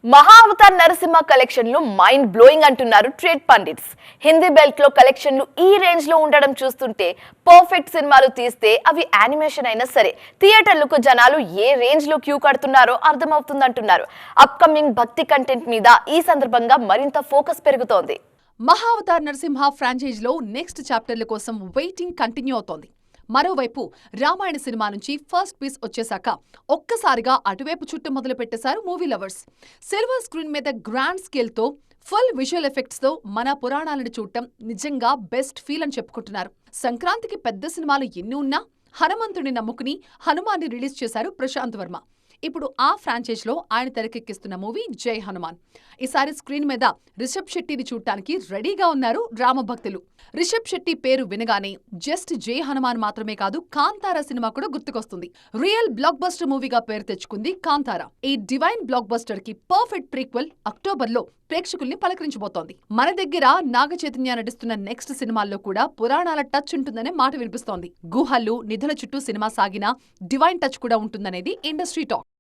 మహావతార్ నరసింహ కలెక్షన్లు mind blowing అంటున్నారు trade pundits. Hindi belt లో కలెక్షన్లు ఈ రేంజ్ లో ఉండడం చూస్తుంటే పర్ఫెక్ట్ సినిమాలు తీస్తే అవి యానిమేషన్ అయినా సరే థియేటర్లకు జనాలు ఏ రేంజ్ లో క్యూ కడుతున్నారో అర్థమవుతుందంటున్నారు. అప్కమింగ్ భక్తి కంటెంట్ మీద ఈ సందర్భంగా మరింత ఫోకస్ పెరుగుతోంది. మహావతార్ నరసింహ ఫ్రాంచైజీలో నెక్స్ట్ చాప్టర్ల కోసం వెయిటింగ్ కంటిన్యూ అవుతోంది. మరోవైపు రామాయణ సినిమా నుంచి ఫస్ట్ పీస్ వచ్చేశాక ఒక్కసారిగా అటువైపు చుట్టూ మొదలు పెట్టేశారు మూవీ లవర్స్. సిల్వర్ స్క్రీన్ మీద గ్రాండ్ స్కేల్తో ఫుల్ విజువల్ ఎఫెక్ట్స్తో మన పురాణాలను చూడటం నిజంగా బెస్ట్ ఫీల్ అని చెప్పుకుంటున్నారు. సంక్రాంతికి పెద్ద సినిమాలు ఎన్ని ఉన్నా హనుమంతుడిని నమ్ముకుని హనుమాన్ని రిలీజ్ చేశారు ప్రశాంత్ వర్మ. ఇప్పుడు ఆ ఫ్రాంచైజ్లో ఆయన తెరకెక్కిస్తున్న మూవీ జై హనుమాన్. ఈసారి స్క్రీన్ మీద రిషబ్ శెట్టిని చూడటానికి రెడీగా ఉన్నారు రామభక్తులు. రిషబ్ శెట్టి పేరు వినగానే జస్ట్ జై హనుమాన్ మాత్రమే కాదు, కాంతారా సినిమా కూడా గుర్తుకొస్తుంది. రియల్ బ్లాక్ బస్టర్ మూవీగా పేరు తెచ్చుకుంది కాంతారా. ఈ డివైన్ బ్లాక్ బస్టర్ కి పర్ఫెక్ట్ ప్రీక్వెల్ అక్టోబర్లో ప్రేక్షకుల్ని పలకరించబోతోంది. మన దగ్గర నాగ చైతన్య నటిస్తున్న నెక్స్ట్ సినిమాల్లో కూడా పురాణాల టచ్ ఉంటుందనే మాట వినిపిస్తోంది. గుహలు, నిధుల చుట్టూ సినిమా సాగినా డివైన్ టచ్ కూడా ఉంటుందనేది ఇండస్ట్రీ టాక్.